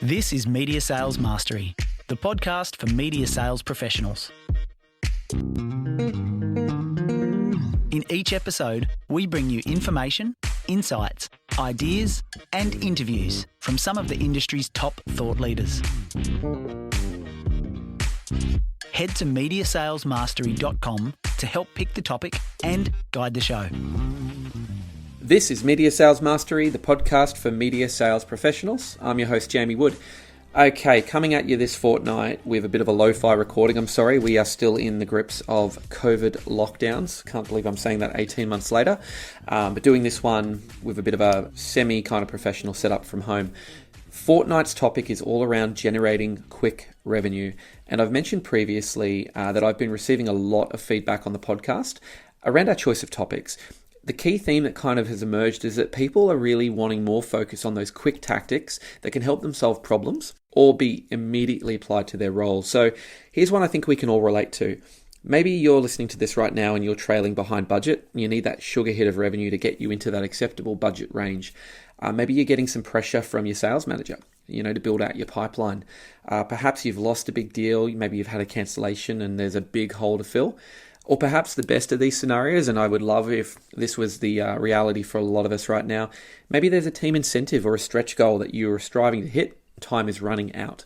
This is Media Sales Mastery, the podcast for media sales professionals. In each episode, we bring you information, insights, ideas, and interviews from some of the industry's top thought leaders. Head to mediasalesmastery.com to help pick the topic and guide the show. This is Media Sales Mastery, the podcast for media sales professionals. I'm your host, Jamie Wood. Okay, coming at you this fortnight with a bit of a lo-fi recording. I'm sorry, we are still in the grips of COVID lockdowns. Can't believe I'm saying that 18 months later. But doing this one with a bit of a semi kind of professional setup from home. Fortnight's topic is all around generating quick revenue. And I've mentioned previously that I've been receiving a lot of feedback on the podcast around our choice of topics. The key theme that kind of has emerged is that people are really wanting more focus on those quick tactics that can help them solve problems or be immediately applied to their role. So here's one I think we can all relate to. Maybe you're listening to this right now and you're trailing behind budget. You need that sugar hit of revenue to get you into that acceptable budget range. Maybe you're getting some pressure from your sales manager, to build out your pipeline. Perhaps you've lost a big deal. Maybe you've had a cancellation and there's a big hole to fill. Or perhaps the best of these scenarios, and I would love if this was the reality for a lot of us right now, maybe there's a team incentive or a stretch goal that you are striving to hit. Time is running out.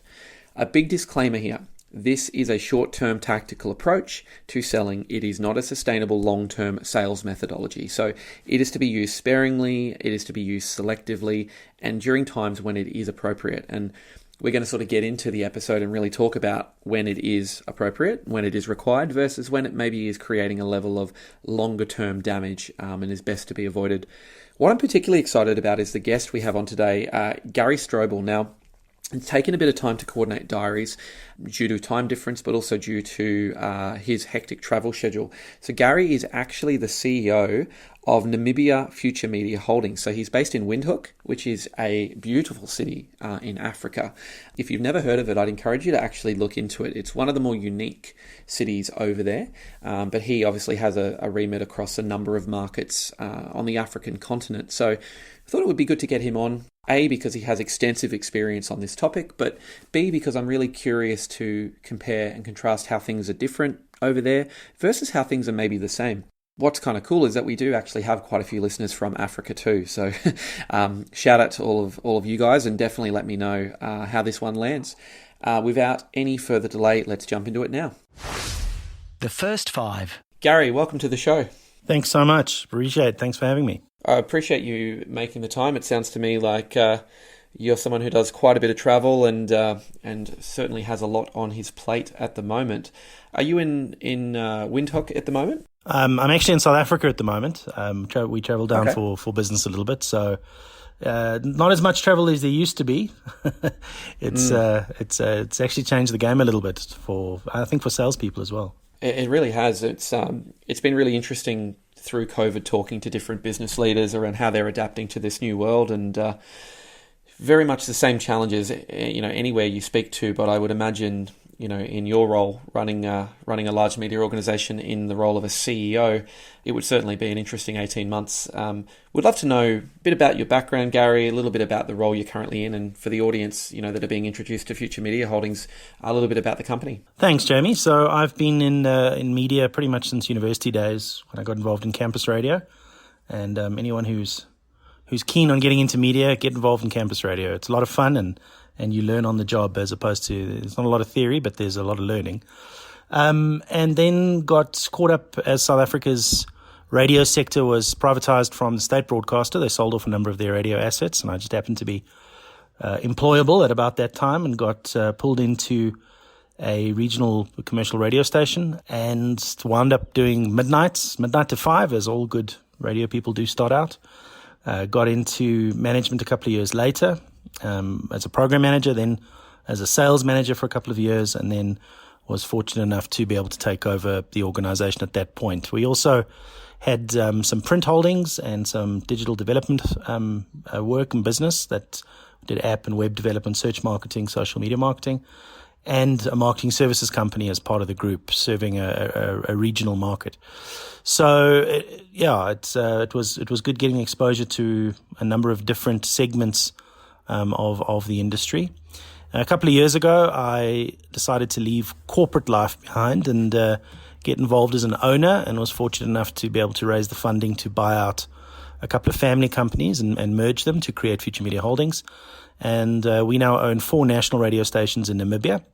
A big disclaimer here. This is a short-term tactical approach to selling. It is not a sustainable long-term sales methodology. So it is to be used sparingly, it is to be used selectively, and during times when it is appropriate. And we're going to sort of get into the episode and really talk about when it is appropriate, when it is required, versus when it maybe is creating a level of longer term damage and is best to be avoided. What I'm particularly excited about is the guest we have on today, Gary Stroebel. Now, it's taken a bit of time to coordinate diaries due to time difference, but also due to his hectic travel schedule. So Gary is actually the CEO of Namibia Future Media Holdings. So he's based in Windhoek, which is a beautiful city in Africa. If you've never heard of it, I'd encourage you to actually look into it. It's one of the more unique cities over there, but he obviously has a remit across a number of markets on the African continent. So I thought it would be good to get him on, A, because he has extensive experience on this topic, but B, because I'm really curious to compare and contrast how things are different over there versus how things are maybe the same. What's kind of cool is that we do actually have quite a few listeners from Africa too. So shout out to all of you guys, and definitely let me know how this one lands. Without any further delay, let's jump into it now. The first five. Gary, welcome to the show. Thanks so much. Appreciate it. Thanks for having me. I appreciate you making the time. It sounds to me like you're someone who does quite a bit of travel and certainly has a lot on his plate at the moment. Are you in Windhoek at the moment? I'm actually in South Africa at the moment. We travel down for business a little bit, so not as much travel as there used to be. It's actually changed the game a little bit for salespeople as well. It really has. It's been really interesting through COVID talking to different business leaders around how they're adapting to this new world, and very much the same challenges anywhere you speak to. But I would imagine in your role running a large media organization in the role of a CEO, it would certainly be an interesting 18 months. Would love to know a bit about your background, Gary, a little bit about the role you're currently in, and for the audience that are being introduced to Future Media Holdings, a little bit about the company. Thanks, Jamie. So I've been in media pretty much since university days when I got involved in campus radio, and anyone who's keen on getting into media, get involved in campus radio. It's a lot of fun and you learn on the job, as opposed to, there's not a lot of theory, but there's a lot of learning. And then got caught up as South Africa's radio sector was privatized from the state broadcaster. They sold off a number of their radio assets, and I just happened to be employable at about that time and got pulled into a regional commercial radio station and wound up doing midnight to 5, as all good radio people do start out. Got into management a couple of years later, as a program manager, then as a sales manager for a couple of years, and then was fortunate enough to be able to take over the organization at that point. We also had some print holdings and some digital development work and business that did app and web development, search marketing, social media marketing, and a marketing services company as part of the group, serving a regional market. So it was good getting exposure to a number of different segments of the industry. A couple of years ago, I decided to leave corporate life behind and get involved as an owner, and was fortunate enough to be able to raise the funding to buy out a couple of family companies and merge them to create Future Media Holdings. And we now own 4 national radio stations in Namibia.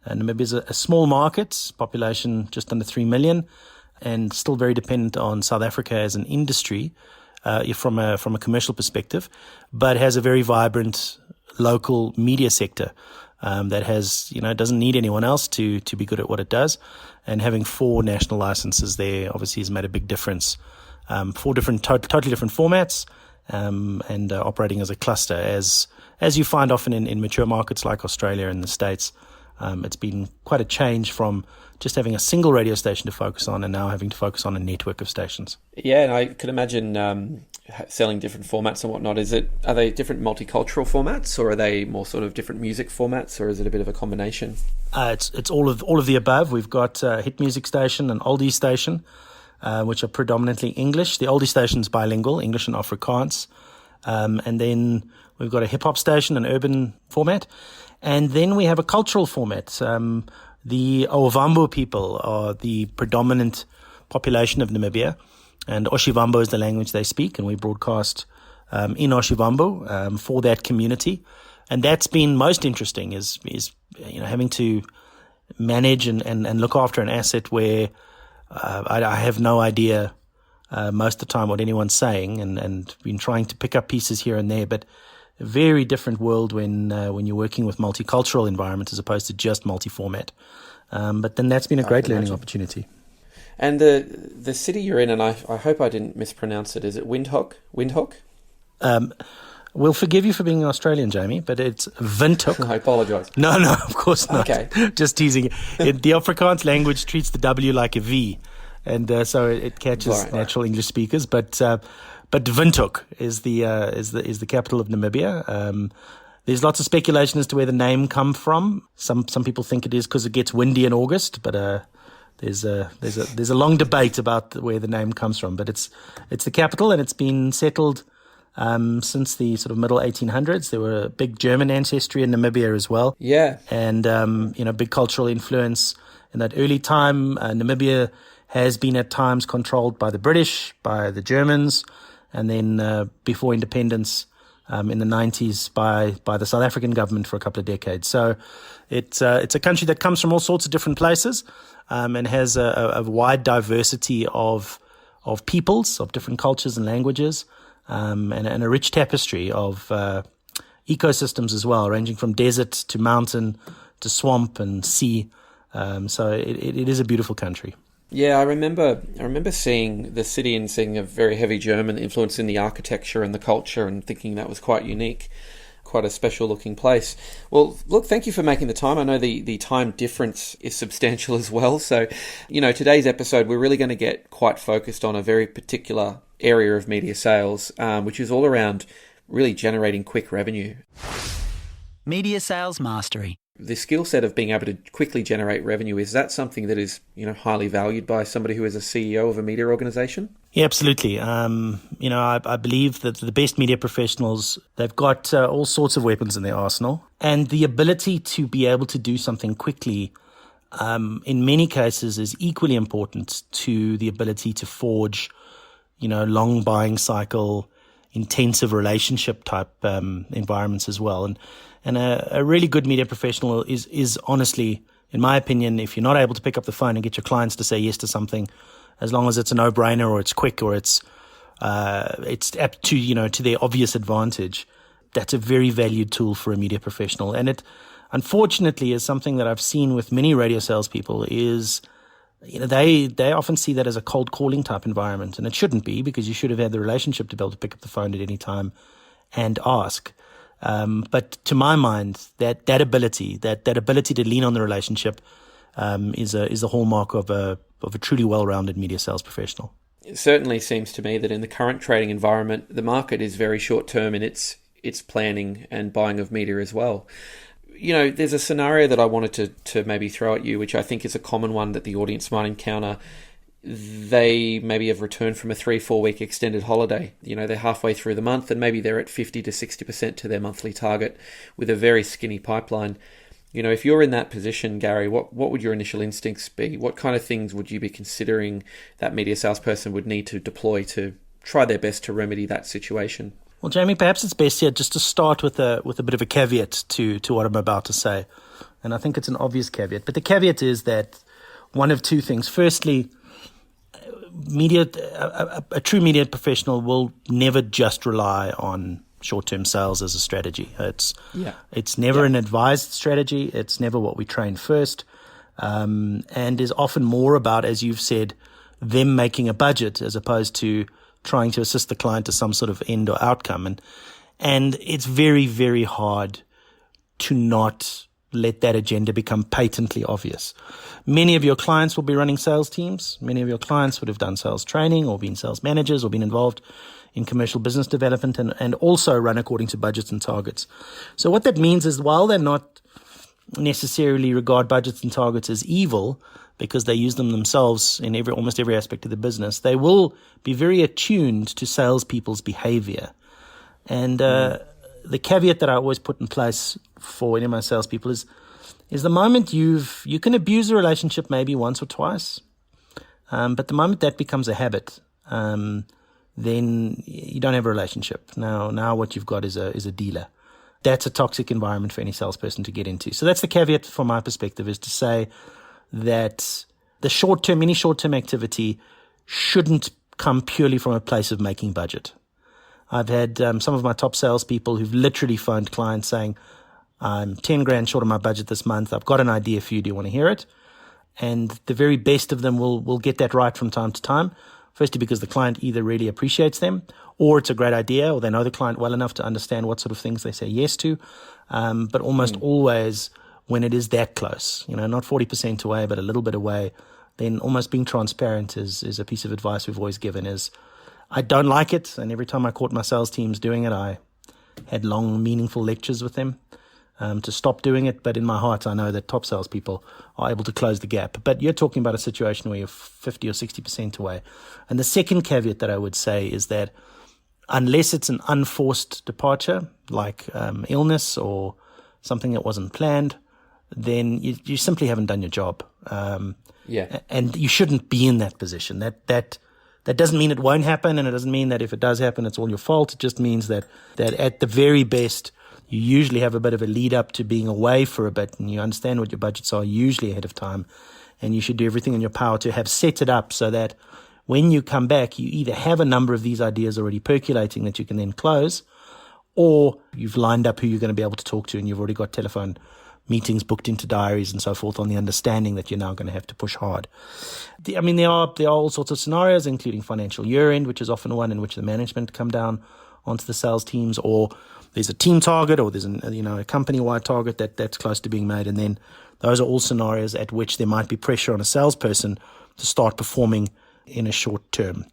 Namibia is a small market, population just under 3 million, and still very dependent on South Africa as an industry from a commercial perspective, but has a very vibrant local media sector that has, doesn't need anyone else to be good at what it does. And having 4 national licenses there obviously has made a big difference. 4 different, totally different formats, and operating as a cluster. As you find often in mature markets like Australia and the States, it's been quite a change from just having a single radio station to focus on and now having to focus on a network of stations. Yeah, and I could imagine selling different formats and whatnot. Are they different multicultural formats, or are they more sort of different music formats, or is it a bit of a combination? It's all of the above. We've got a hit music station, an oldie station, which are predominantly English. The oldie station's bilingual, English and Afrikaans. And then we've got a hip-hop station, an urban format. And then we have a cultural format. The Ovambo people are the predominant population of Namibia, and Oshivambo is the language they speak, and we broadcast in Oshivambo for that community. And that's been most interesting is having to manage and look after an asset where I have no idea most of the time what anyone's saying, and been trying to pick up pieces here and there, but a very different world when you're working with multicultural environment as opposed to just multi-format. But then that's been a great learning opportunity. And the city you're in, and I hope I didn't mispronounce it, is it Windhoek? Windhoek? We'll forgive you for being Australian, Jamie, but it's Windhoek. I apologise. No, of course not. Okay. Just teasing. The Afrikaans language treats the W like a V, and so it catches natural English speakers. But Windhoek is the capital of Namibia. There's lots of speculation as to where the name come from. Some people think it is because it gets windy in August, but there's a long debate about where the name comes from. But it's the capital, and it's been settled since the sort of middle 1800s. There were a big German ancestry in Namibia as well. Yeah, and big cultural influence in that early time. Namibia has been at times controlled by the British, by the Germans, and then before independence in the 90s by the South African government for a couple of decades. So it's a country that comes from all sorts of different places and has a wide diversity of peoples, of different cultures and languages, and a rich tapestry of ecosystems as well, ranging from desert to mountain to swamp and sea. So it is a beautiful country. Yeah, I remember seeing the city and seeing a very heavy German influence in the architecture and the culture, and thinking that was quite unique, quite a special looking place. Well, look, thank you for making the time. I know the time difference is substantial as well. So, today's episode, we're really going to get quite focused on a very particular area of media sales, which is all around really generating quick revenue. Media sales mastery. The skill set of being able to quickly generate revenue, is that something that is, highly valued by somebody who is a CEO of a media organization? Yeah, absolutely. I believe that the best media professionals, they've got all sorts of weapons in their arsenal, and the ability to be able to do something quickly, in many cases, is equally important to the ability to forge, long buying cycle, intensive relationship type environments as well. And a really good media professional is honestly, in my opinion, if you're not able to pick up the phone and get your clients to say yes to something, as long as it's a no-brainer or it's quick or it's apt to, to their obvious advantage, that's a very valued tool for a media professional. And it, unfortunately, is something that I've seen with many radio salespeople is, they often see that as a cold calling type environment, and it shouldn't be, because you should have had the relationship to be able to pick up the phone at any time and ask. But to my mind, that ability to lean on the relationship is a hallmark of a truly well-rounded media sales professional. It certainly seems to me that in the current trading environment, the market is very short-term in its planning and buying of media as well. There's a scenario that I wanted to maybe throw at you, which I think is a common one that the audience might encounter. they maybe have returned from a 3-4 week extended holiday. They're halfway through the month and maybe they're at 50 to 60% to their monthly target with a very skinny pipeline. If you're in that position, Gary, what would your initial instincts be? What kind of things would you be considering that media salesperson would need to deploy to try their best to remedy that situation? Well, Jamie, perhaps it's best here just to start with a bit of a caveat to what I'm about to say. And I think it's an obvious caveat. But the caveat is that one of two things. Firstly, a true media professional will never just rely on short-term sales as a strategy. It's never an advised strategy. It's never what we train first, and is often more about, as you've said, them making a budget as opposed to trying to assist the client to some sort of end or outcome. And it's very, very hard to not let that agenda become patently obvious. Many of your clients will be running sales teams. Many of your clients would have done sales training or been sales managers or been involved in commercial business development and also run according to budgets and targets. So what that means is while they're not necessarily regard budgets and targets as evil because they use them themselves in almost every aspect of the business, they will be very attuned to salespeople's behavior. And the caveat that I always put in place for any of my salespeople is the moment you can abuse a relationship maybe once or twice, but the moment that becomes a habit, then you don't have a relationship. Now what you've got is a dealer. That's a toxic environment for any salesperson to get into. So that's the caveat from my perspective, is to say that any short-term activity shouldn't come purely from a place of making budget. I've had some of my top salespeople who've literally phoned clients saying, I'm 10 grand short of my budget this month. I've got an idea for you. Do you want to hear it? And the very best of them will get that right from time to time. Firstly, because the client either really appreciates them, or it's a great idea, or they know the client well enough to understand what sort of things they say yes to. But almost always when it is that close, not 40% away, but a little bit away, then almost being transparent is a piece of advice we've always given is, I don't like it. And every time I caught my sales teams doing it, I had long, meaningful lectures with them to stop doing it. But in my heart, I know that top salespeople are able to close the gap. But you're talking about a situation where you're 50 or 60% away. And the second caveat that I would say is that unless it's an unforced departure, like illness or something that wasn't planned, then you simply haven't done your job. And you shouldn't be in that position. That doesn't mean it won't happen, and it doesn't mean that if it does happen, it's all your fault. It just means that at the very best, you usually have a bit of a lead up to being away for a bit, and you understand what your budgets are usually ahead of time, and you should do everything in your power to have set it up so that when you come back, you either have a number of these ideas already percolating that you can then close, or you've lined up who you're going to be able to talk to, and you've already got telephone meetings booked into diaries and so forth on the understanding that you're now going to have to push hard. There are all sorts of scenarios, including financial year end, which is often one in which the management come down onto the sales teams, or there's a team target, or there's a company-wide target that's close to being made. And then those are all scenarios at which there might be pressure on a salesperson to start performing in a short term.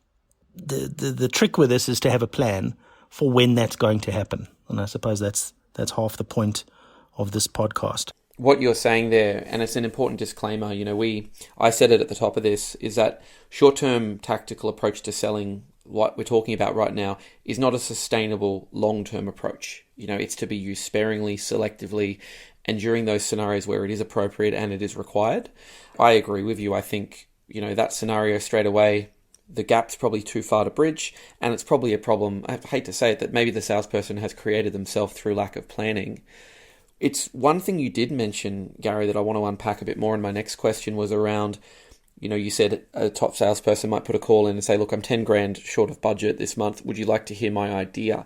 The trick with this is to have a plan for when that's going to happen. And I suppose that's half the point of this podcast. What you're saying there, and it's an important disclaimer, I said it at the top of this, is that short-term tactical approach to selling, what we're talking about right now, is not a sustainable long-term approach. It's to be used sparingly, selectively, and during those scenarios where it is appropriate and it is required. I agree with you. I think, that scenario straight away, the gap's probably too far to bridge, and it's probably a problem, I hate to say it, that maybe the salesperson has created themselves through lack of planning. It's one thing you did mention, Gary, that I want to unpack a bit more. And my next question was around, you said a top salesperson might put a call in and say, look, I'm 10 grand short of budget this month. Would you like to hear my idea?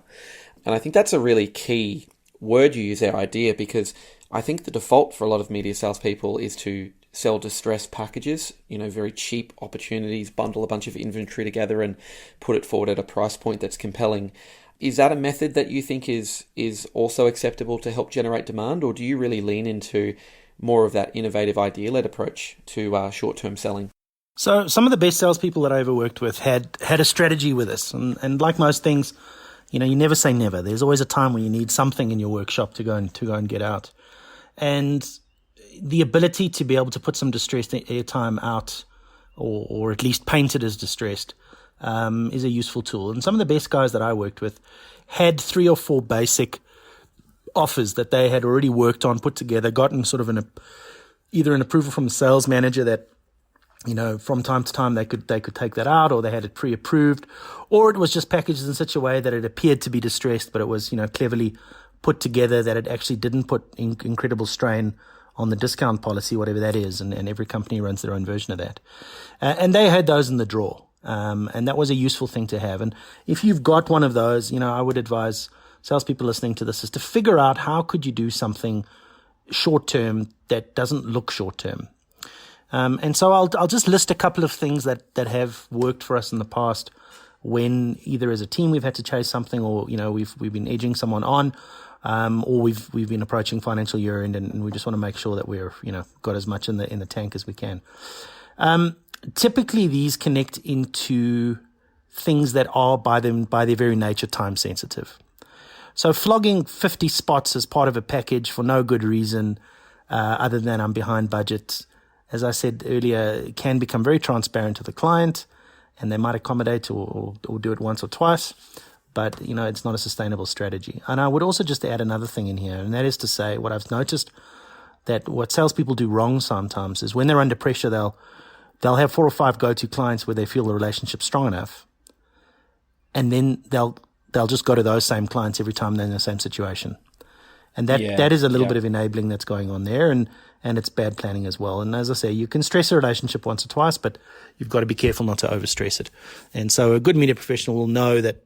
And I think that's a really key word you use there, idea, because I think the default for a lot of media salespeople is to sell distressed packages, very cheap opportunities, bundle a bunch of inventory together and put it forward at a price point that's compelling. Is that a method that you think is also acceptable to help generate demand, or do you really lean into more of that innovative idea-led approach to short-term selling? So some of the best salespeople that I ever worked with had a strategy with this, and like most things, you never say never. There's always a time when you need something in your workshop to go and get out, and the ability to be able to put some distressed airtime out or at least painted as distressed, is a useful tool. And some of the best guys that I worked with had 3 or 4 basic offers that they had already worked on, put together, gotten sort of either an approval from the sales manager that, from time to time they could take that out, or they had it pre-approved, or it was just packaged in such a way that it appeared to be distressed, but it was, cleverly put together that it actually didn't put incredible strain on the discount policy, whatever that is, and every company runs their own version of that. And they had those in the drawer, and that was a useful thing to have. And if you've got one of those, I would advise salespeople listening to this is to figure out how could you do something short-term that doesn't look short-term. And so I'll just list a couple of things that have worked for us in the past when either as a team we've had to chase something, or we've been edging someone on, or we've been approaching financial year end, and we just want to make sure that we're got as much in the tank as we can. Typically these connect into things that are by their very nature time sensitive. So flogging 50 spots as part of a package for no good reason, other than I'm behind budget, as I said earlier, can become very transparent to the client, and they might accommodate or do it once or twice, but it's not a sustainable strategy. And I would also just add another thing in here, and that is to say, what I've noticed that what salespeople do wrong sometimes is when they're under pressure, they'll have 4 or 5 go-to clients where they feel the relationship's strong enough, and then they'll just go to those same clients every time they're in the same situation. And that is a little bit of enabling that's going on there, and it's bad planning as well. And as I say, you can stress a relationship once or twice, but you've got to be careful not to overstress it. And so a good media professional will know that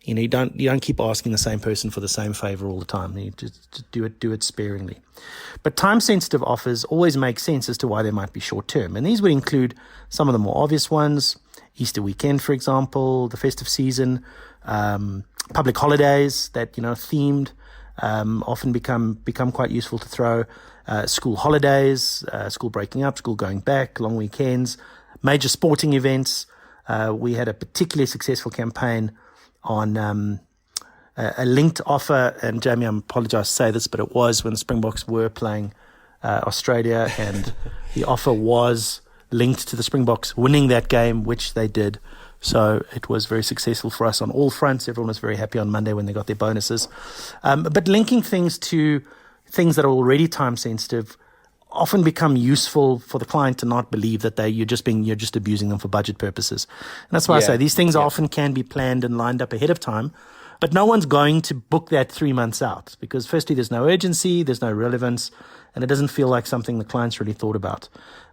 you don't keep asking the same person for the same favor all the time. You just do it sparingly. But time-sensitive offers always make sense as to why they might be short-term. And these would include some of the more obvious ones: Easter weekend, for example, the festive season, public holidays that themed, often become quite useful to throw. School holidays, school breaking up, school going back, long weekends, major sporting events. We had a particularly successful campaign on a linked offer, and Jamie, I apologize to say this, but it was when the Springboks were playing Australia, and the offer was linked to the Springboks winning that game, which they did. So it was very successful for us on all fronts. Everyone was very happy on Monday when they got their bonuses. But linking things to things that are already time sensitive often become useful for the client to not believe that you're just abusing them for budget purposes. And that's why I say these things often can be planned and lined up ahead of time, but no one's going to book that 3 months out, because firstly, there's no urgency, there's no relevance, and it doesn't feel like something the client's really thought about.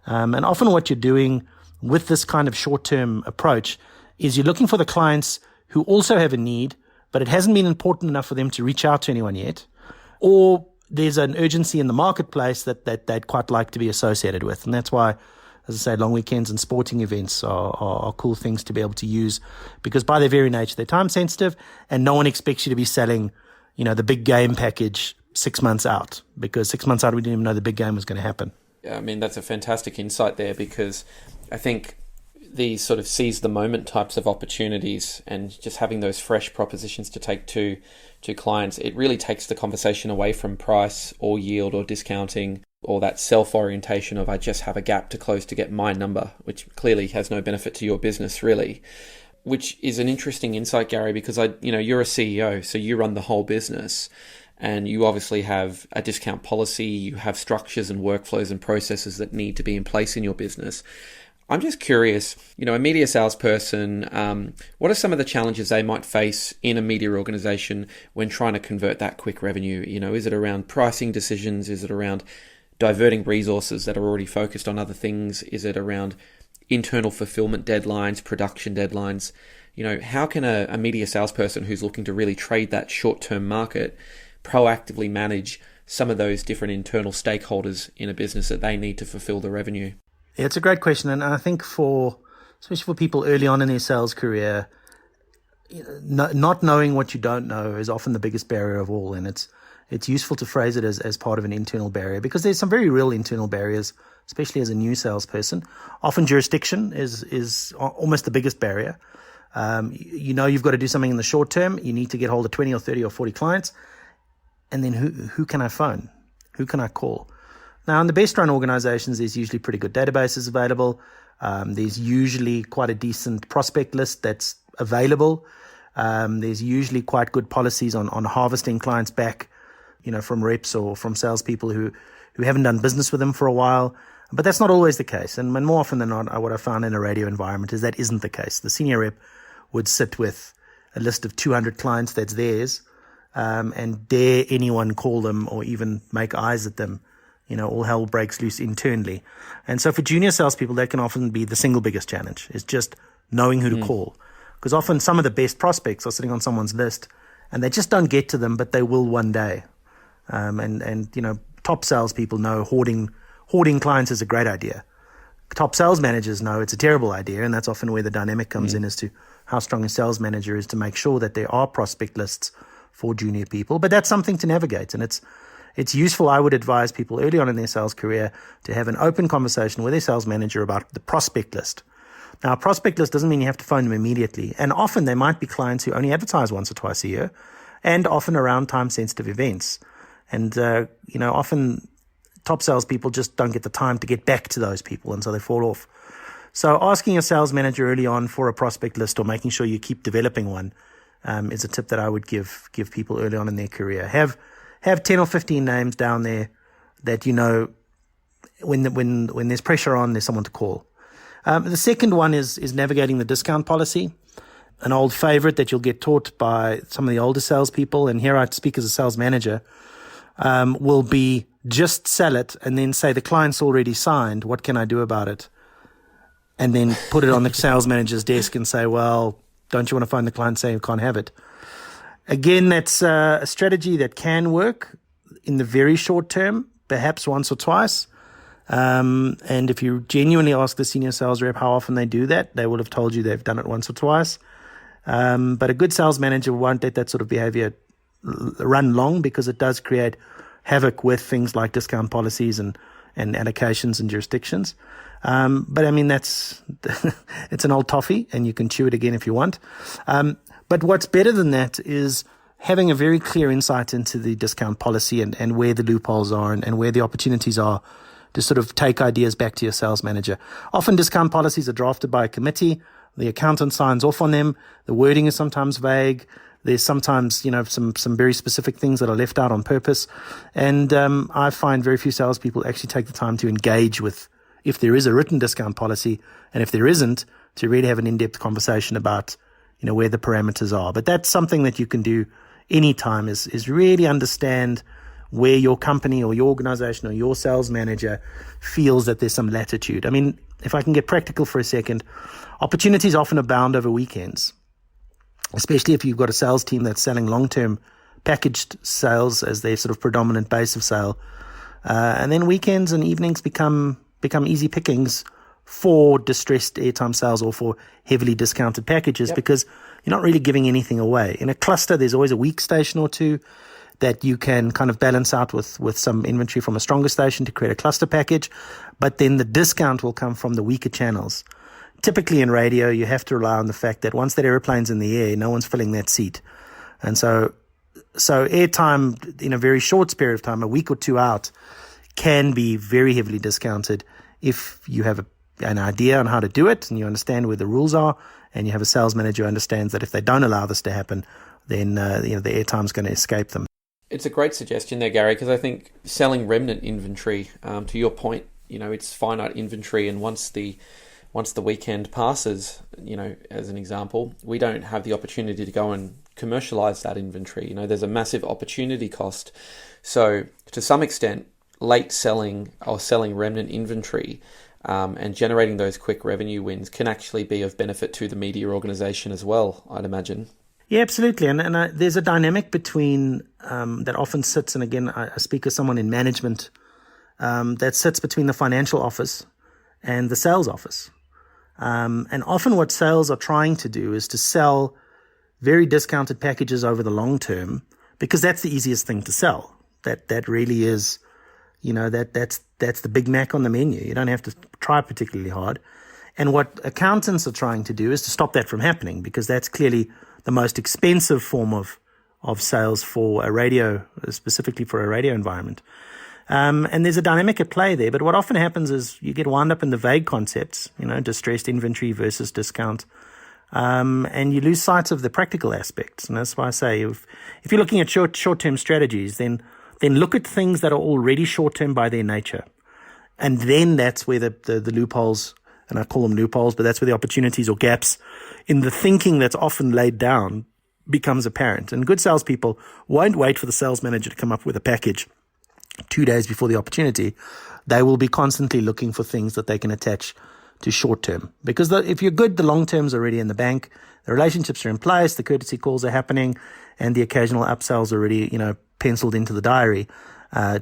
And often what you're doing with this kind of short-term approach is you're looking for the clients who also have a need, but it hasn't been important enough for them to reach out to anyone yet, or there's an urgency in the marketplace that they'd quite like to be associated with. And that's why, as I say, long weekends and sporting events are cool things to be able to use, because by their very nature, they're time sensitive, and no one expects you to be selling, the big game package 6 months out, because 6 months out, we didn't even know the big game was going to happen. Yeah, I mean, that's a fantastic insight there, because I think these sort of seize the moment types of opportunities and just having those fresh propositions to take to clients, it really takes the conversation away from price or yield or discounting, or that self-orientation of I just have a gap to close to get my number, which clearly has no benefit to your business really. Which is an interesting insight, Gary, because you're a CEO, so you run the whole business, and you obviously have a discount policy, you have structures and workflows and processes that need to be in place in your business. I'm just curious, a media salesperson, what are some of the challenges they might face in a media organization when trying to convert that quick revenue? Is it around pricing decisions? Is it around diverting resources that are already focused on other things? Is it around internal fulfillment deadlines, production deadlines? How can a media salesperson who's looking to really trade that short-term market proactively manage some of those different internal stakeholders in a business that they need to fulfill the revenue? Yeah, it's a great question. And I think especially for people early on in their sales career, not knowing what you don't know is often the biggest barrier of all. And it's useful to phrase it as part of an internal barrier, because there's some very real internal barriers, especially as a new salesperson. Often jurisdiction is almost the biggest barrier. You've got to do something in the short term. You need to get hold of 20 or 30 or 40 clients. And then who can I phone? Who can I call? Now, in the best run organizations, there's usually pretty good databases available. There's usually quite a decent prospect list that's available. There's usually quite good policies on harvesting clients back, from reps or from salespeople who haven't done business with them for a while. But that's not always the case. And more often than not, what I found in a radio environment is that isn't the case. The senior rep would sit with a list of 200 clients that's theirs, and dare anyone call them or even make eyes at them. All hell breaks loose internally. And so for junior salespeople, that can often be the single biggest challenge, is just knowing who to call. Because often some of the best prospects are sitting on someone's list and they just don't get to them, but they will one day. And top salespeople know hoarding clients is a great idea. Top sales managers know it's a terrible idea, and that's often where the dynamic comes in as to how strong a sales manager is to make sure that there are prospect lists for junior people. But that's something to navigate, and it's useful. I would advise people early on in their sales career to have an open conversation with their sales manager about the prospect list. Now, a prospect list doesn't mean you have to phone them immediately, and often they might be clients who only advertise once or twice a year, and often around time-sensitive events. And often top salespeople just don't get the time to get back to those people, and so they fall off. So asking your sales manager early on for a prospect list or making sure you keep developing one is a tip that I would give people early on in their career. Have 10 or 15 names down there that when there's pressure on, there's someone to call. The second one is navigating the discount policy. An old favorite that you'll get taught by some of the older salespeople, and here I speak as a sales manager, will be just sell it and then say the client's already signed. What can I do about it? And then put it on the sales manager's desk and say, well, don't you want to phone the client and say you can't have it? Again, that's a strategy that can work in the very short term, perhaps once or twice. And if you genuinely ask the senior sales rep how often they do that, they will have told you they've done it once or twice. But a good sales manager won't let that sort of behavior run long, because it does create havoc with things like discount policies and allocations and jurisdictions. But I mean, it's an old toffee, and you can chew it again if you want. But what's better than that is having a very clear insight into the discount policy and where the loopholes are and where the opportunities are to sort of take ideas back to your sales manager. Often discount policies are drafted by a committee. The accountant signs off on them. The wording is sometimes vague. There's sometimes, some very specific things that are left out on purpose. And I find very few salespeople actually take the time to engage with, if there is a written discount policy, and if there isn't, to really have an in-depth conversation about, where the parameters are. But that's something that you can do anytime, is really understand where your company or your organization or your sales manager feels that there's some latitude. I mean, if I can get practical for a second, opportunities often abound over weekends, especially if you've got a sales team that's selling long-term packaged sales as their sort of predominant base of sale. And then weekends and evenings become easy pickings for distressed airtime sales or for heavily discounted packages, because you're not really giving anything away. In a cluster, there's always a weak station or two that you can kind of balance out with some inventory from a stronger station to create a cluster package. But then the discount will come from the weaker channels. Typically in radio, you have to rely on the fact that once that airplane's in the air, no one's filling that seat. And so airtime in a very short period of time, a week or two out, can be very heavily discounted if you have an idea on how to do it and you understand where the rules are, and you have a sales manager who understands that if they don't allow this to happen, then the airtime's going to escape them. It's a great suggestion there, Gary, because I think selling remnant inventory, to your point, it's finite inventory, and once the weekend passes, as an example, we don't have the opportunity to go and commercialize that inventory. There's a massive opportunity cost. So to some extent, late selling or selling remnant inventory and generating those quick revenue wins can actually be of benefit to the media organization as well, I'd imagine. Yeah, absolutely. And there's a dynamic between that often sits, and again, I speak as someone in management, that sits between the financial office and the sales office. And often what sales are trying to do is to sell very discounted packages over the long term, because that's the easiest thing to sell. That really is, that's the Big Mac on the menu. You don't have to try particularly hard. And what accountants are trying to do is to stop that from happening, because that's clearly the most expensive form of sales for a radio, specifically for a radio environment. And there's a dynamic at play there. But what often happens is you get wound up in the vague concepts, distressed inventory versus discount. And you lose sight of the practical aspects. And that's why I say if you're looking at short-term strategies, then look at things that are already short-term by their nature. And then that's where the loopholes, and I call them loopholes, but that's where the opportunities or gaps in the thinking that's often laid down becomes apparent. And good salespeople won't wait for the sales manager to come up with a package 2 days before the opportunity. They will be constantly looking for things that they can attach to short term. Because if you're good, the long term's already in the bank, the relationships are in place, the courtesy calls are happening, and the occasional upsells are already, penciled into the diary.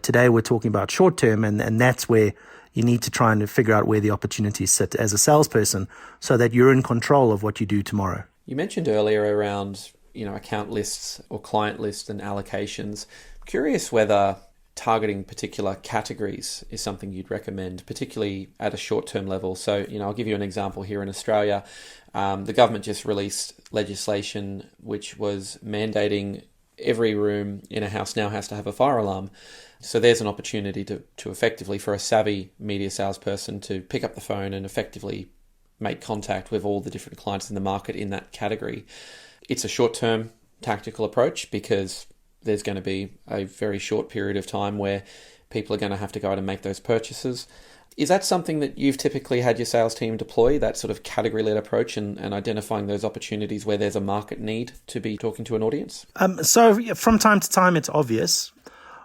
Today we're talking about short term, and that's where you need to try and figure out where the opportunities sit as a salesperson so that you're in control of what you do tomorrow. You mentioned earlier around, account lists or client lists and allocations. Curious whether targeting particular categories is something you'd recommend, particularly at a short-term level. So, I'll give you an example here in Australia. The government just released legislation which was mandating every room in a house now has to have a fire alarm. So there's an opportunity to effectively, for a savvy media salesperson, to pick up the phone and effectively make contact with all the different clients in the market in that category. It's a short-term tactical approach because there's going to be a very short period of time where people are going to have to go out and make those purchases. Is that something that you've typically had your sales team deploy, that sort of category-led approach and identifying those opportunities where there's a market need to be talking to an audience? So from time to time, it's obvious.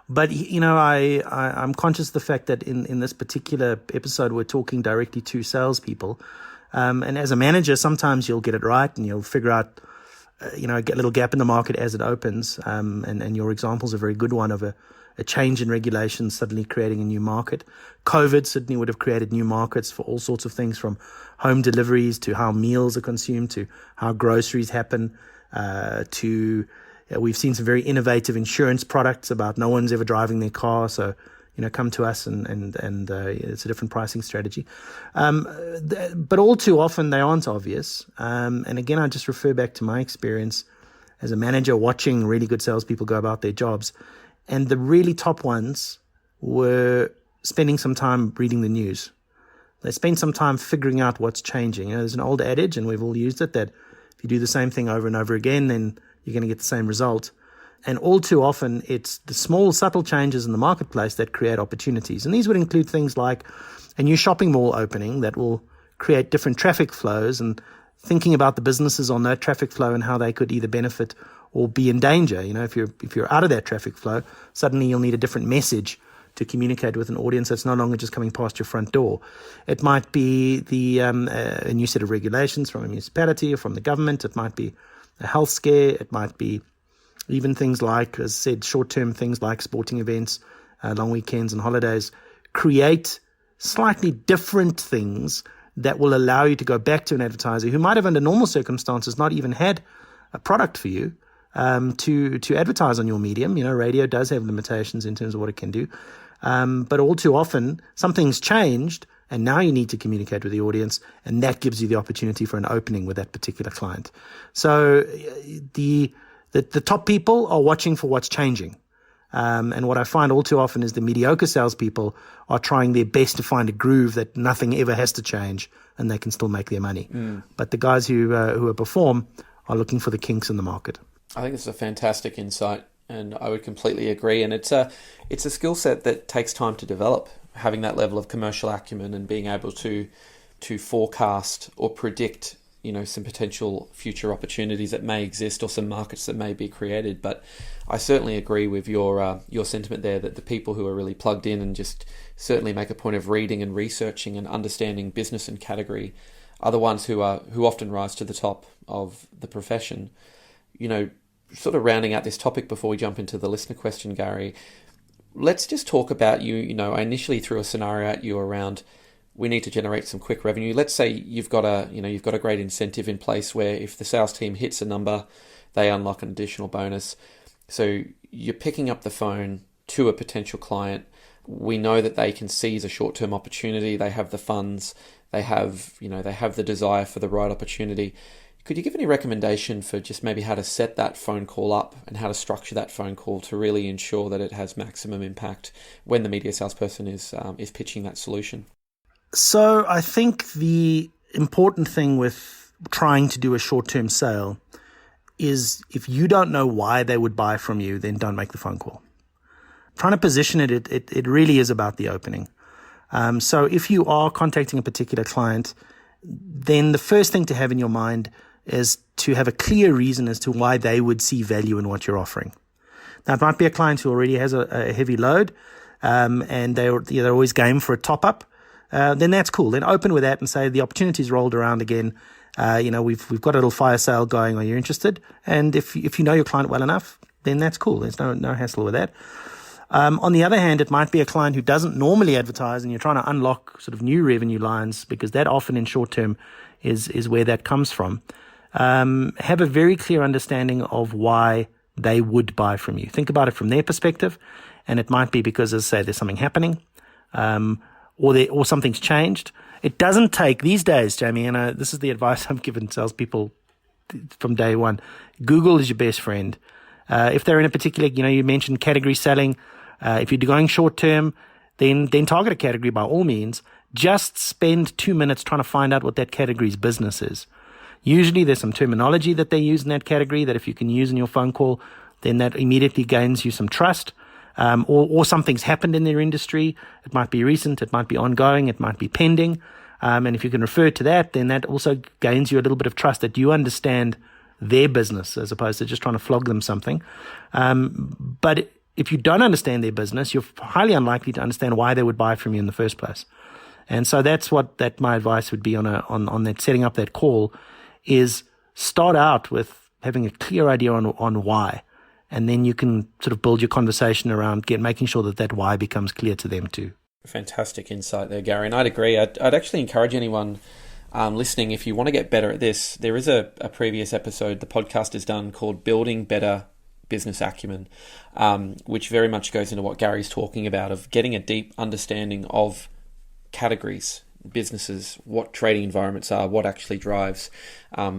But, I'm conscious of the fact that in this particular episode, we're talking directly to salespeople. And as a manager, sometimes you'll get it right and you'll figure out, a little gap in the market as it opens. And your example's a very good one of a change in regulation suddenly creating a new market. COVID certainly would have created new markets for all sorts of things, from home deliveries to how meals are consumed to how groceries happen, we've seen some very innovative insurance products about no one's ever driving their car. So, come to us and it's a different pricing strategy. But all too often they aren't obvious. And again, I just refer back to my experience as a manager watching really good salespeople go about their jobs. And the really top ones were spending some time reading the news. They spend some time figuring out what's changing. There's an old adage, and we've all used it, that if you do the same thing over and over again, then you're going to get the same result. And all too often, it's the small, subtle changes in the marketplace that create opportunities. And these would include things like a new shopping mall opening that will create different traffic flows, and thinking about the businesses on that traffic flow and how they could either benefit or be in danger. If you're out of that traffic flow, suddenly you'll need a different message to communicate with an audience that's no longer just coming past your front door. It might be a new set of regulations from a municipality or from the government. It might be a health scare. It might be even things like, as I said, short-term things like sporting events, long weekends and holidays. Create slightly different things that will allow you to go back to an advertiser who might have, under normal circumstances, not even had a product for you, to advertise on your medium. Radio does have limitations in terms of what it can do. But all too often, something's changed, and now you need to communicate with the audience, and that gives you the opportunity for an opening with that particular client. So the top people are watching for what's changing. And what I find all too often is the mediocre salespeople are trying their best to find a groove that nothing ever has to change, and they can still make their money. But the guys who perform are looking for the kinks in the market. I think it's a fantastic insight, and I would completely agree. And it's a skill set that takes time to develop, having that level of commercial acumen and being able to forecast or predict, some potential future opportunities that may exist or some markets that may be created. But I certainly agree with your sentiment there that the people who are really plugged in and just certainly make a point of reading and researching and understanding business and category are the ones who often rise to the top of the profession. Sort of rounding out this topic before we jump into the listener question, Gary, let's just talk about I initially threw a scenario at you around we need to generate some quick revenue. Let's say you've got a great incentive in place where if the sales team hits a number, they unlock an additional bonus. So you're picking up the phone to a potential client. We know that they can seize a short-term opportunity. They have the funds. They have the desire for the right opportunity. Could you give any recommendation for just maybe how to set that phone call up and how to structure that phone call to really ensure that it has maximum impact when the media salesperson is pitching that solution? So I think the important thing with trying to do a short-term sale is if you don't know why they would buy from you, then don't make the phone call. Trying to position it really is about the opening. So if you are contacting a particular client, then the first thing to have in your mind is to have a clear reason as to why they would see value in what you're offering. Now, it might be a client who already has a heavy load, and they're always game for a top-up. Then that's cool. Then open with that and say the opportunity's rolled around again. We've got a little fire sale going. Are you interested? And if you know your client well enough, then that's cool. There's no hassle with that. On the other hand, it might be a client who doesn't normally advertise and you're trying to unlock sort of new revenue lines, because that often in short term is where that comes from. Have a very clear understanding of why they would buy from you. Think about it from their perspective, and it might be because, as I say, there's something happening, or something's changed. It doesn't take these days, Jamie, and this is the advice I've given salespeople from day one. Google is your best friend. If they're in a particular, you mentioned category selling. If you're going short term, then target a category by all means. Just spend 2 minutes trying to find out what that category's business is. Usually there's some terminology that they use in that category that if you can use in your phone call, then that immediately gains you some trust. Or something's happened in their industry. It might be recent, it might be ongoing, it might be pending. And if you can refer to that, then that also gains you a little bit of trust that you understand their business as opposed to just trying to flog them something. But if you don't understand their business, you're highly unlikely to understand why they would buy from you in the first place. And so that's what my advice would be on that setting up that call, is start out with having a clear idea on why. And then you can sort of build your conversation around making sure that why becomes clear to them too. Fantastic insight there, Gary. And I'd agree. I'd actually encourage anyone listening, if you want to get better at this, there is a previous episode the podcast is done called Building Better Business Acumen, which very much goes into what Gary's talking about, of getting a deep understanding of categories, businesses, what trading environments are, what actually drives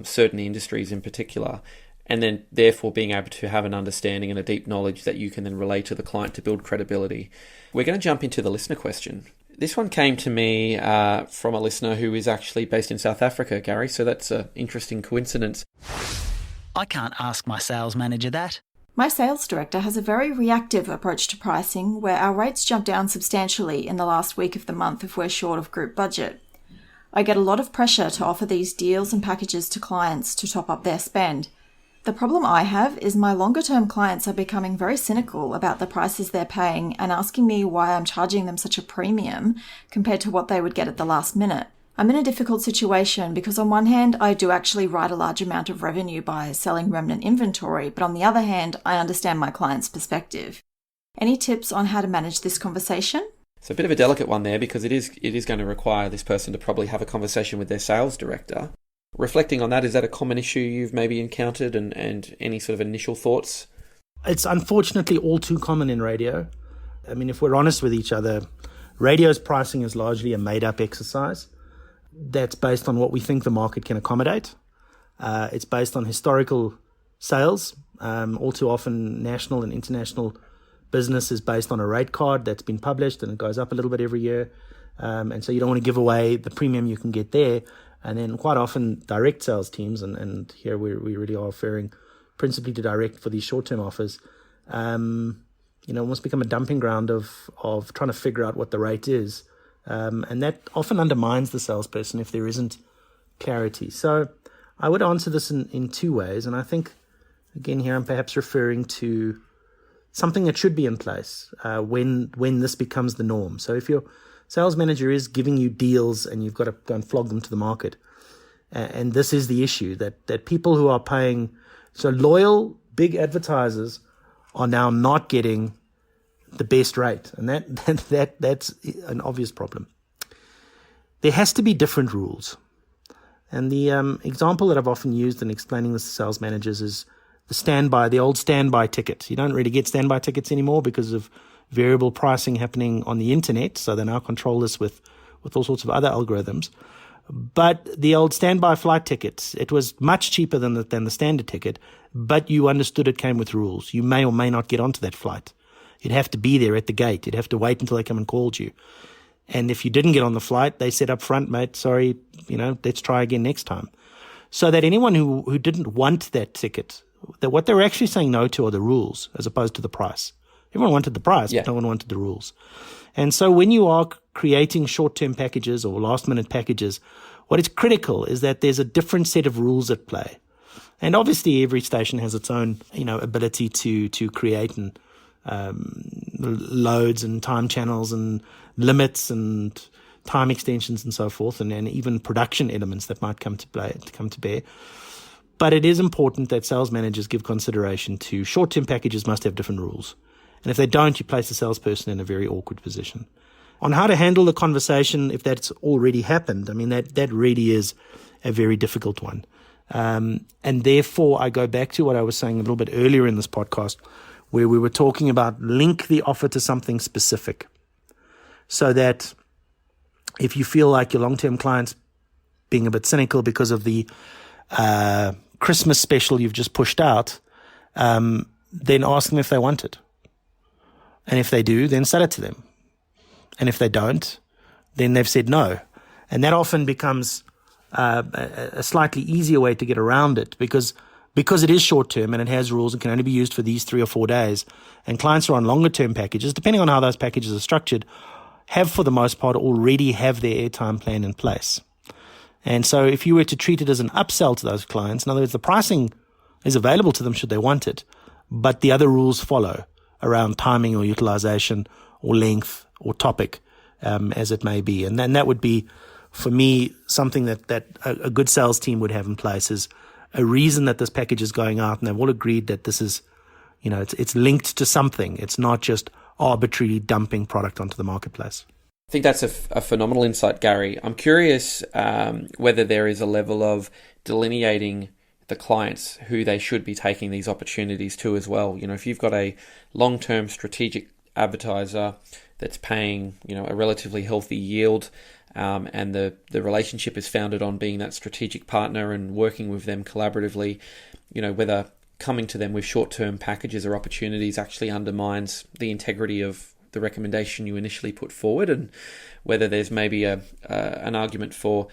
certain industries in particular, and then therefore being able to have an understanding and a deep knowledge that you can then relay to the client to build credibility. We're going to jump into the listener question. This one came to me from a listener who is actually based in South Africa, Gary, so that's an interesting coincidence. I can't ask my sales manager that. My sales director has a very reactive approach to pricing, where our rates jump down substantially in the last week of the month if we're short of group budget. I get a lot of pressure to offer these deals and packages to clients to top up their spend. The problem I have is my longer-term clients are becoming very cynical about the prices they're paying and asking me why I'm charging them such a premium compared to what they would get at the last minute. I'm in a difficult situation because on one hand, I do actually write a large amount of revenue by selling remnant inventory, but on the other hand, I understand my client's perspective. Any tips on how to manage this conversation? It's a bit of a delicate one there, because it is going to require this person to probably have a conversation with their sales director. Reflecting on that, is that a common issue you've maybe encountered, and any sort of initial thoughts? It's unfortunately all too common in radio. I mean, if we're honest with each other, radio's pricing is largely a made-up exercise that's based on what we think the market can accommodate. It's based on historical sales. All too often, national and international business is based on a rate card that's been published, and it goes up a little bit every year. And so you don't want to give away the premium you can get there. And then quite often direct sales teams, and here we really are referring principally to direct for these short-term offers, almost become a dumping ground of trying to figure out what the rate is. And that often undermines the salesperson if there isn't clarity. So I would answer this in two ways. And I think, again, here I'm perhaps referring to something that should be in place when this becomes the norm. So if your sales manager is giving you deals and you've got to go and flog them to the market, and this is the issue, that people who are paying, so loyal big advertisers are now not getting the best rate, and that's an obvious problem. There has to be different rules, and the example that I've often used in explaining this to sales managers is the old standby ticket. You don't really get standby tickets anymore because of variable pricing happening on the internet, so they now control this with all sorts of other algorithms. But the old standby flight tickets, it was much cheaper than the standard ticket, but you understood it came with rules. You may or may not get onto that flight. You'd have to be there at the gate. You'd have to wait until they come and called you. And if you didn't get on the flight, they said up front, mate, sorry, let's try again next time. So that anyone who didn't want that ticket, that what they were actually saying no to are the rules as opposed to the price. Everyone wanted the price, but no one wanted the rules. And so when you are creating short-term packages or last-minute packages, what is critical is that there's a different set of rules at play. And obviously every station has its own, ability to create and loads and time channels and limits and time extensions and so forth, and even production elements that might come to bear. But it is important that sales managers give consideration to short-term packages must have different rules. And if they don't, you place the salesperson in a very awkward position. On how to handle the conversation if that's already happened, that really is a very difficult one. And therefore, I go back to what I was saying a little bit earlier in this podcast, where we were talking about link the offer to something specific. So that if you feel like your long-term client's being a bit cynical because of the Christmas special you've just pushed out, then ask them if they want it. And if they do, then sell it to them. And if they don't, then they've said no. And that often becomes a slightly easier way to get around it because it is short-term and it has rules and can only be used for these 3 or 4 days. And clients are on longer-term packages, depending on how those packages are structured, have for the most part already have their airtime plan in place. And so if you were to treat it as an upsell to those clients, in other words, the pricing is available to them should they want it, but the other rules follow around timing or utilization or length or topic, as it may be. And then that would be, for me, something that a good sales team would have in place is a reason that this package is going out, and they've all agreed that this is, it's linked to something. It's not just arbitrarily dumping product onto the marketplace. I think that's a phenomenal insight, Gary. I'm curious whether there is a level of delineating the clients who they should be taking these opportunities to as well. If you've got a long-term strategic advertiser that's paying, a relatively healthy yield, and the relationship is founded on being that strategic partner and working with them collaboratively, whether coming to them with short-term packages or opportunities actually undermines the integrity of the recommendation you initially put forward, and whether there's maybe an argument for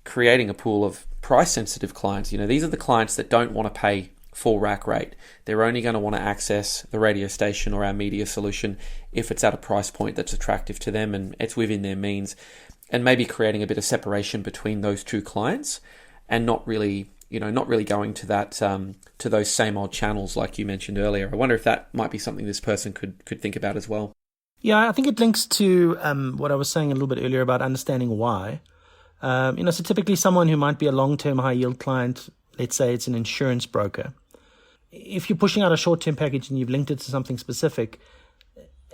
creating a pool of price-sensitive clients. These are the clients that don't want to pay full rack rate. They're only going to want to access the radio station or our media solution if it's at a price point that's attractive to them and it's within their means, and maybe creating a bit of separation between those two clients and not really going to that to those same old channels like you mentioned earlier. I wonder if that might be something this person could think about as well. Yeah, I think it links to what I was saying a little bit earlier about understanding why. So typically someone who might be a long-term high-yield client, let's say it's an insurance broker. If you're pushing out a short-term package and you've linked it to something specific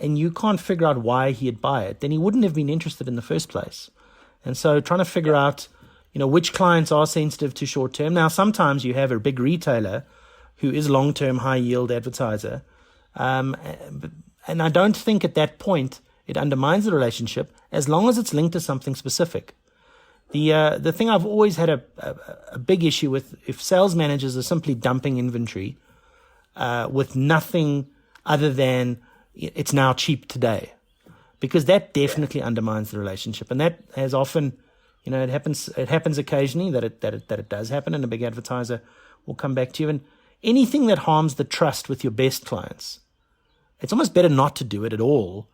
and you can't figure out why he'd buy it, then he wouldn't have been interested in the first place. And so trying to figure out, which clients are sensitive to short-term. Now, sometimes you have a big retailer who is long-term high-yield advertiser. And I don't think at that point it undermines the relationship as long as it's linked to something specific. The thing I've always had a big issue with, if sales managers are simply dumping inventory with nothing other than it's now cheap today, because that definitely undermines the relationship, and that has often, it happens occasionally that it does happen, and a big advertiser will come back to you, and anything that harms the trust with your best clients, it's almost better not to do it at all,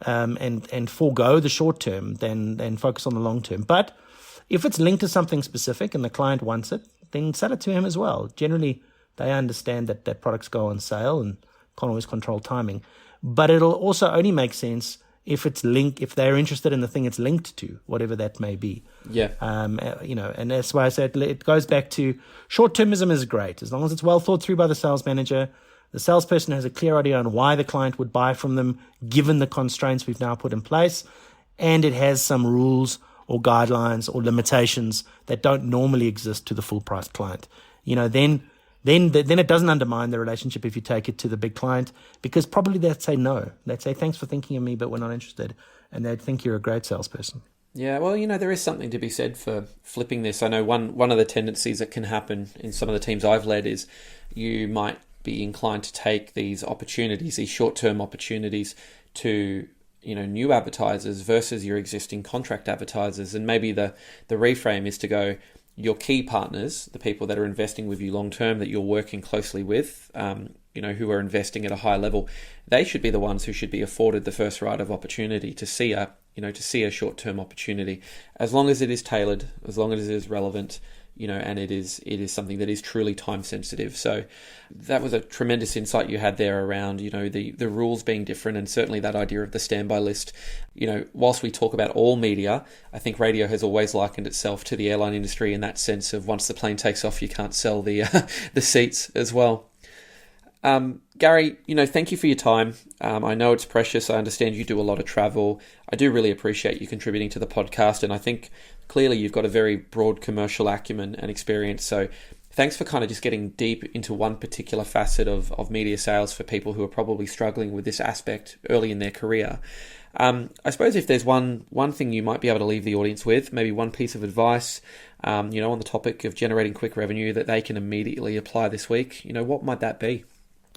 and forego the short term than focus on the long term. But if it's linked to something specific and the client wants it, then sell it to him as well. Generally, they understand that products go on sale and can't always control timing. But it'll also only make sense if if they're interested in the thing it's linked to, whatever that may be. Yeah. And that's why I said it goes back to short-termism is great. As long as it's well thought through by the sales manager, the salesperson has a clear idea on why the client would buy from them, given the constraints we've now put in place, and it has some rules or guidelines or limitations that don't normally exist to the full price client. Then it doesn't undermine the relationship if you take it to the big client, because probably they'd say no. They'd say, thanks for thinking of me, but we're not interested. And they'd think you're a great salesperson. Yeah, well, there is something to be said for flipping this. I know one of the tendencies that can happen in some of the teams I've led is you might be inclined to take these opportunities, these short-term opportunities to new advertisers versus your existing contract advertisers. And maybe the reframe is to go, your key partners, the people that are investing with you long term, that you're working closely with, who are investing at a high level, they should be the ones who should be afforded the first right of opportunity to see a short-term opportunity, as long as it is tailored, as long as it is relevant, and it is something that is truly time sensitive. So that was a tremendous insight you had there around, the rules being different, and certainly that idea of the standby list. Whilst we talk about all media, I think radio has always likened itself to the airline industry in that sense of once the plane takes off, you can't sell the the seats as well. Gary, thank you for your time. I know it's precious. I understand you do a lot of travel. I do really appreciate you contributing to the podcast, and I think clearly you've got a very broad commercial acumen and experience. So thanks for kind of just getting deep into one particular facet of media sales for people who are probably struggling with this aspect early in their career. I suppose if there's one thing you might be able to leave the audience with, maybe one piece of advice, on the topic of generating quick revenue that they can immediately apply this week, what might that be?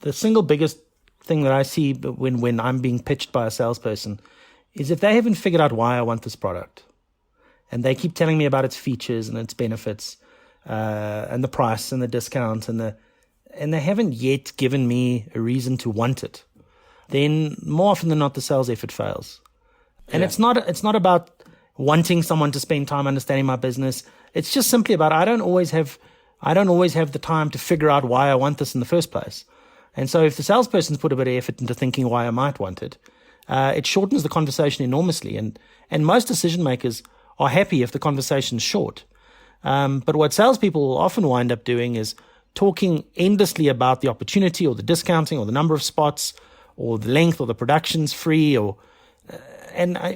The single biggest thing that I see when I'm being pitched by a salesperson is if they haven't figured out why I want this product, and they keep telling me about its features and its benefits, and the price and the discount and they haven't yet given me a reason to want it, then more often than not the sales effort fails. And it's not about wanting someone to spend time understanding my business. It's just simply about I don't always have the time to figure out why I want this in the first place. And so if the salesperson's put a bit of effort into thinking why I might want it, it shortens the conversation enormously. And most decision makers are happy if the conversation's short. But what salespeople often wind up doing is talking endlessly about the opportunity or the discounting or the number of spots or the length or the production's free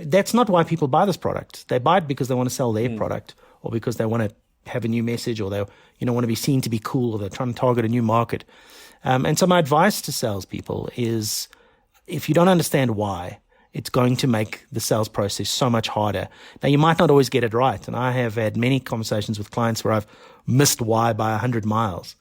that's not why people buy this product. They buy it because they want to sell their product, or because they want to have a new message, or they want to be seen to be cool, or they're trying to target a new market. And so my advice to salespeople is, if you don't understand why, it's going to make the sales process so much harder. Now, you might not always get it right, and I have had many conversations with clients where I've missed why by 100 miles,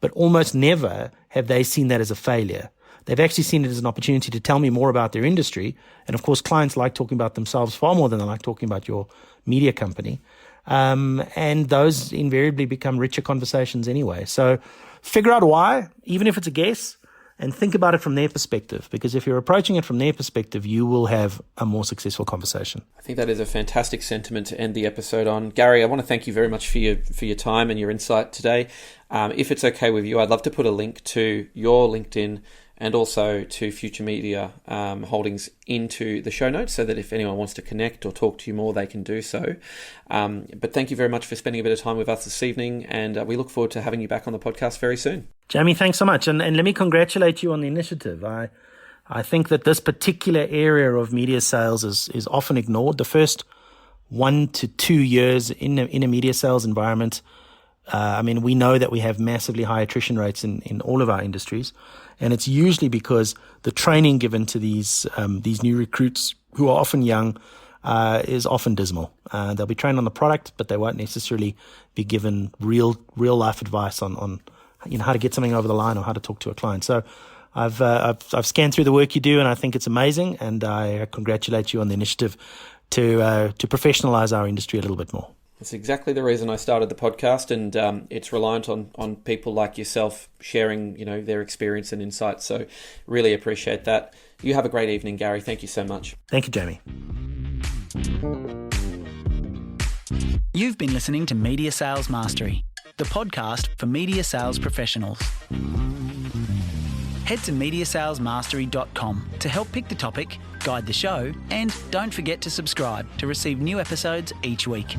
but almost never have they seen that as a failure. They've actually seen it as an opportunity to tell me more about their industry. And of course, clients like talking about themselves far more than they like talking about your media company. And those invariably become richer conversations anyway. So figure out why, even if it's a guess, and think about it from their perspective. Because if you're approaching it from their perspective, you will have a more successful conversation. I think that is a fantastic sentiment to end the episode on. Gary, I want to thank you very much for your time and your insight today. If it's okay with you, I'd love to put a link to your LinkedIn and also to Future Media Holdings into the show notes, so that if anyone wants to connect or talk to you more, they can do so. But thank you very much for spending a bit of time with us this evening, and we look forward to having you back on the podcast very soon. Jamie, thanks so much. And let me congratulate you on the initiative. I think that this particular area of media sales is often ignored. The first 1 to 2 years in a media sales environment, we know that we have massively high attrition rates in all of our industries. And it's usually because the training given to these new recruits, who are often young, is often dismal. They'll be trained on the product, but they won't necessarily be given real life advice on how to get something over the line or how to talk to a client. So I've scanned through the work you do, and I think it's amazing. And I congratulate you on the initiative to professionalize our industry a little bit more. That's exactly the reason I started the podcast, and it's reliant on people like yourself sharing, their experience and insights. So really appreciate that. You have a great evening, Gary. Thank you so much. Thank you, Jamie. You've been listening to Media Sales Mastery, the podcast for media sales professionals. Head to MediaSalesMastery.com to help pick the topic, guide the show, and don't forget to subscribe to receive new episodes each week.